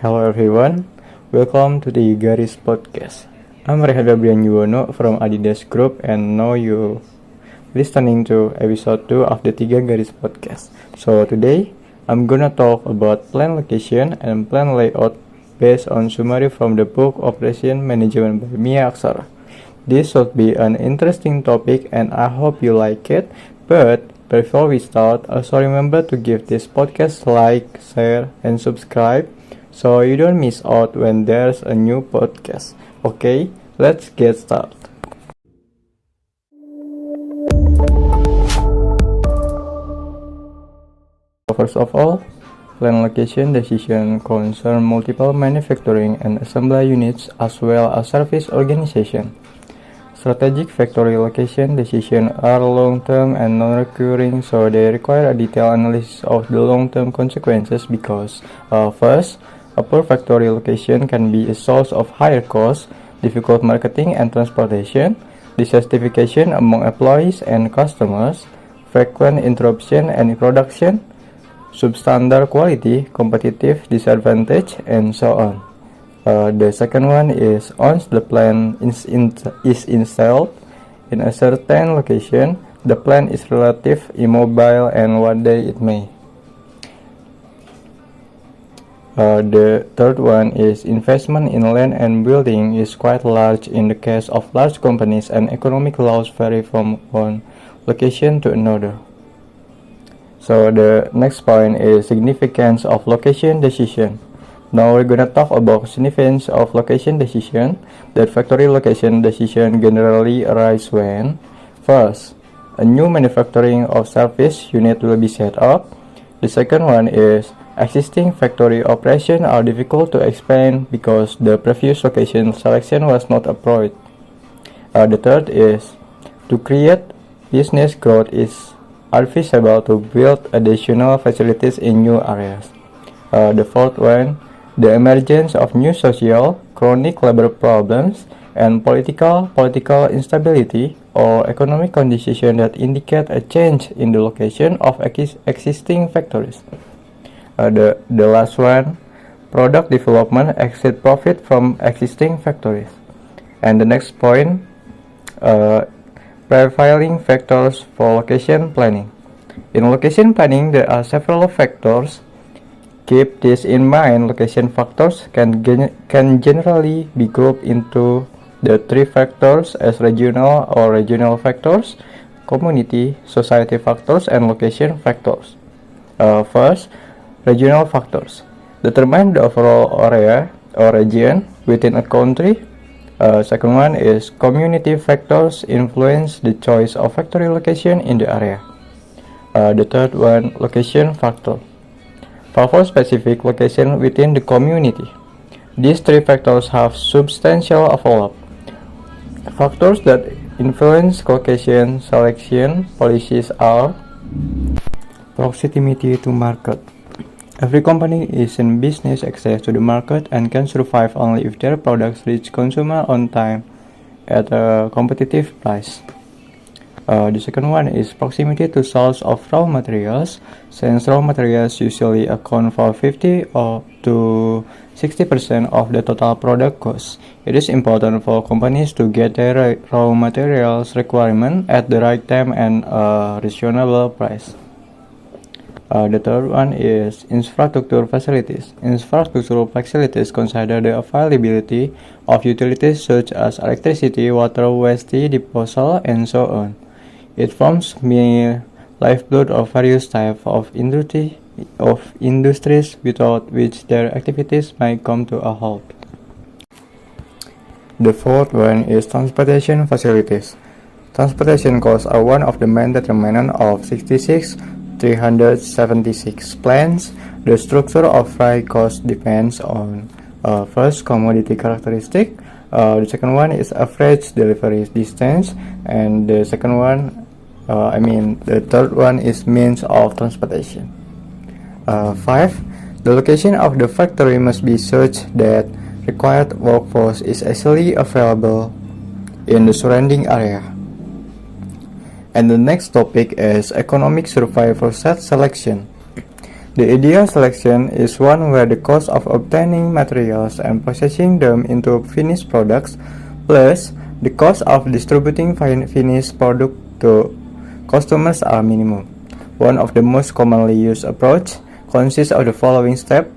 Hello everyone, welcome to the Garis Podcast. I'm Rehan Fabian Yuwono from Adidas Group and now you listening to episode 2 of the Tiga Garis Podcast. So today, I'm gonna talk about plan location and plan layout based on summary from the book Operation Management by Mia Aksara. This should be an interesting topic and I hope you like it, but before we start, also remember to give this podcast like, share, and subscribe so you don't miss out when there's a new podcast. Okay, let's get started. First of all, plan location decision concern multiple manufacturing and assembly units as well as service organization. Strategic factory location decisions are long-term and non-recurring, so they require a detailed analysis of the long-term consequences because, first, a poor factory location can be a source of higher costs, difficult marketing and transportation, dissatisfaction among employees and customers, frequent interruption in production, substandard quality, competitive disadvantage, and so on. The second one is once the plant is installed in a certain location, the plant is relatively immobile and one day it may. The third one is investment in land and building is quite large in the case of large companies and economic laws vary from one location to another. So the next point is significance of location decision. Now we're gonna talk about significance of location decision. That factory location decision generally arise when, first, a new manufacturing or service unit will be set up. The second one is existing factory operations are difficult to expand because the previous location selection was not approved. The third is to create business growth is advisable to build additional facilities in new areas. The fourth one, the emergence of new social, chronic labor problems, and political instability or economic conditions that indicate a change in the location of existing factories. The last one, product development exceed profit from existing factories. And the next point, profiling factors for location planning. In location planning, there are several factors. Keep this in mind, location factors can generally be grouped into the three factors as regional or regional factors, community, society factors, and location factors. First, regional factors. Determine the overall area or region within a country. Second one is community factors influence the choice of factory location in the area. The third one, location factor. Favor specific location within the community. These three factors have substantial overlap. Factors that influence location selection policies are proximity to market. Every company is in business access to the market and can survive only if their products reach consumer on time at a competitive price. The second one is proximity to source of raw materials. Since raw materials usually account for 50 or to 60% of the total product cost, it is important for companies to get their raw materials requirement at the right time and a reasonable price. The third one is infrastructure facilities. Infrastructural facilities consider the availability of utilities such as electricity, water, waste disposal, and so on. It forms the lifeblood of various types of industries without which their activities might come to a halt. The fourth one is transportation facilities. Transportation costs are one of the main determinants of 376 plans. The structure of freight cost depends on first, commodity characteristic. The second one is average delivery distance, and the third one is means of transportation. 5. The location of the factory must be such that required workforce is easily available in the surrounding area. And the next topic is economic survival set selection. The ideal selection is one where the cost of obtaining materials and processing them into finished products plus the cost of distributing finished product to customers are minimum. One of the most commonly used approach consists of the following steps.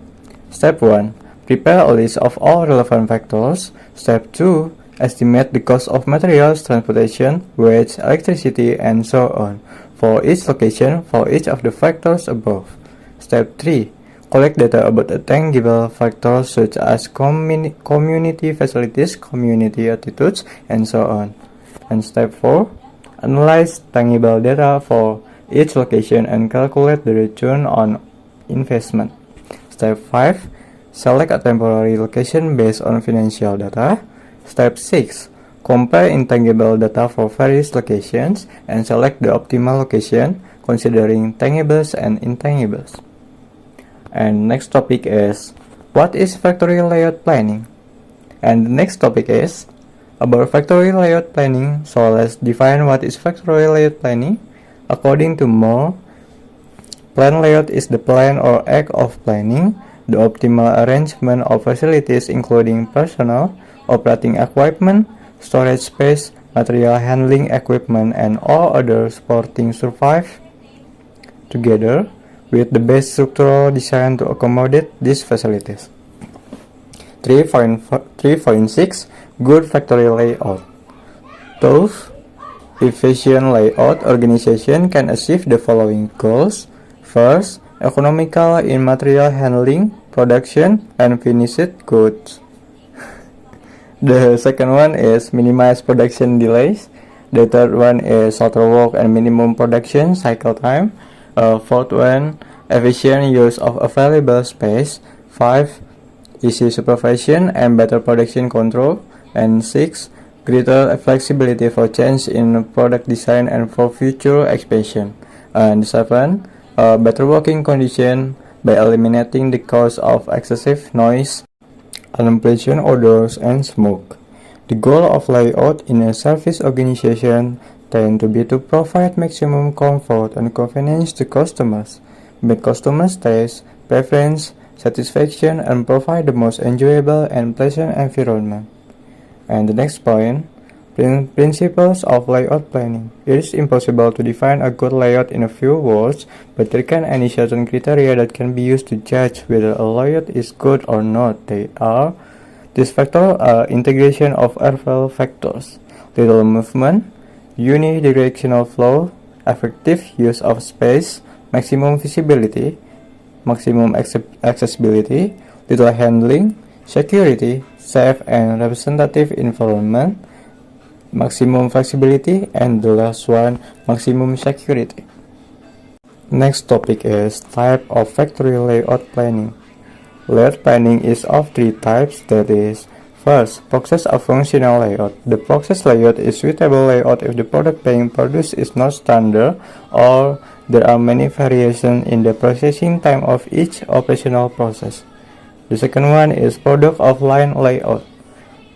Step 1. Prepare a list of all relevant factors. Step 2. Estimate the cost of materials, transportation, wage, electricity, and so on for each location for each of the factors above. Step 3. Collect data about the tangible factors such as community facilities, community attitudes, and so on. And step 4. Analyze tangible data for each location and calculate the return on investment. Step 5. Select a temporary location based on financial data. Step 6. Compare intangible data for various locations and select the optimal location considering tangibles and intangibles. And next topic is, what is factory layout planning? And the next topic is about factory layout planning. So let's define what is factory layout planning. According to Moore, plan layout is the plan or act of planning the optimal arrangement of facilities including personnel, operating equipment, storage space, material handling equipment, and all other supporting survive together with the best structural design to accommodate these facilities. 3.6 Good factory layout. Thus, efficient layout organization can achieve the following goals. First, economical in material handling, production, and finished goods. The second one is minimize production delays. The third one is shorter work and minimum production cycle time. Fourth one, efficient use of available space. 5. Easy supervision and better production control. And 6. Greater flexibility for change in product design and for future expansion. And 7. Better working condition by eliminating the cause of excessive noise, unpleasant odors, and smoke. The goal of layout in a service organization tend to be to provide maximum comfort and convenience to customers, meet customers' taste, preference, satisfaction, and provide the most enjoyable and pleasant environment. And the next point, principles of layout planning. It is impossible to define a good layout in a few words, but there can any certain criteria that can be used to judge whether a layout is good or not. They are: these factors are integration of several factors, little movement, unidirectional flow, effective use of space, maximum visibility, maximum accessibility, little handling, security, safe and representative environment, maximum flexibility, and the last one, maximum security. Next topic is type of factory layout planning. Layout planning is of three types, that is, first, process of functional layout. The process layout is suitable layout if the product being produced is not standard or there are many variations in the processing time of each operational process. The second one is product of line layout.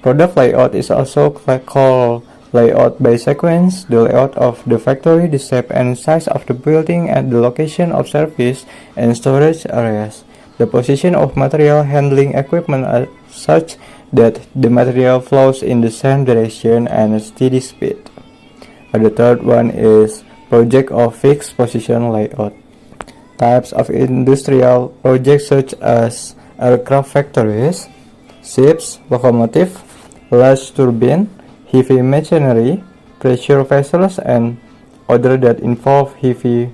Product layout is also called layout by sequence. The layout of the factory, the shape and size of the building, and the location of service and storage areas. The position of material handling equipment are such that the material flows in the same direction and steady speed. And the third one is project of fixed position layout. Types of industrial projects such as aircraft factories, ships, locomotive, large turbine, heavy machinery, pressure vessels, and other that involve heavy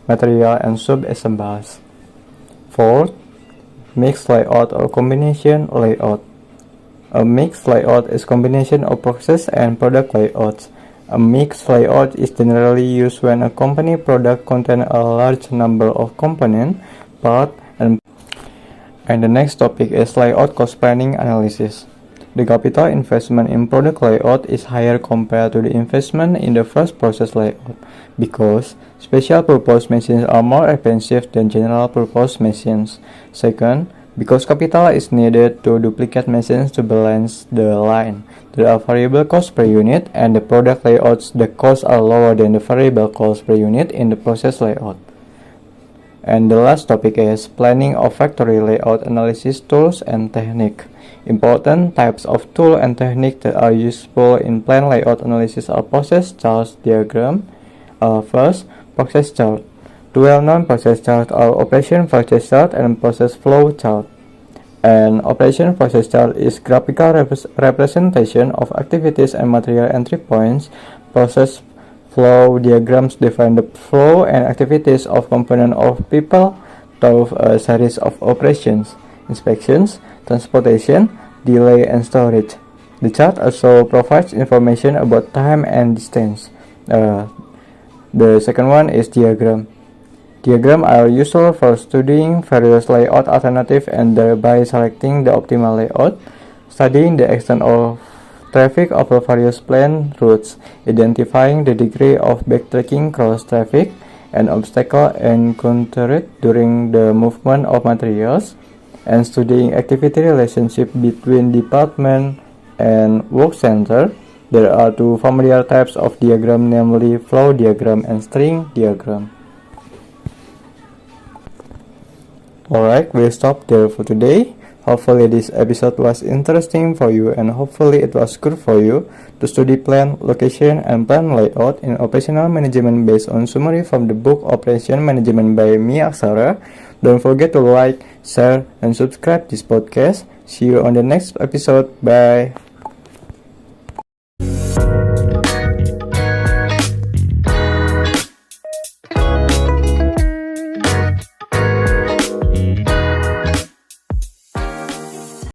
material and sub-assemblies. Fourth, mixed layout or combination layout. A mixed layout is combination of process and product layouts. A mixed layout is generally used when a company product contains a large number of component, parts, and the next topic is layout cost planning analysis. The capital investment in product layout is higher compared to the investment in the first process layout because special purpose machines are more expensive than general purpose machines. Second, because capital is needed to duplicate machines to balance the line. There are variable costs per unit, and the product layouts, the costs are lower than the variable costs per unit in the process layout. And the last topic is planning of factory layout analysis tools and technique. Important types of tool and technique that are useful in plan layout analysis are process chart diagram. First, process chart. The well-known process chart are operation process chart and process flow chart. An operation process chart is graphical representation of activities and material entry points. Process flow diagrams define the flow and activities of components of people through a series of operations, inspections, transportation, delay, and storage. The chart also provides information about time and distance. The second one is diagram. Diagrams are useful for studying various layout alternatives and thereby selecting the optimal layout, studying the extent of traffic over various planned routes, identifying the degree of backtracking cross traffic, and obstacles encountered during the movement of materials, and studying activity relationship between department and work center. There are two familiar types of diagram, namely flow diagram and string diagram. Alright, we'll stop there for today. Hopefully this episode was interesting for you, and hopefully it was good for you to study plan, location, and plan layout in operational management based on summary from the book Operation Management by Mia Aksara. Don't forget to like, share, and subscribe this podcast. See you on the next episode. Bye.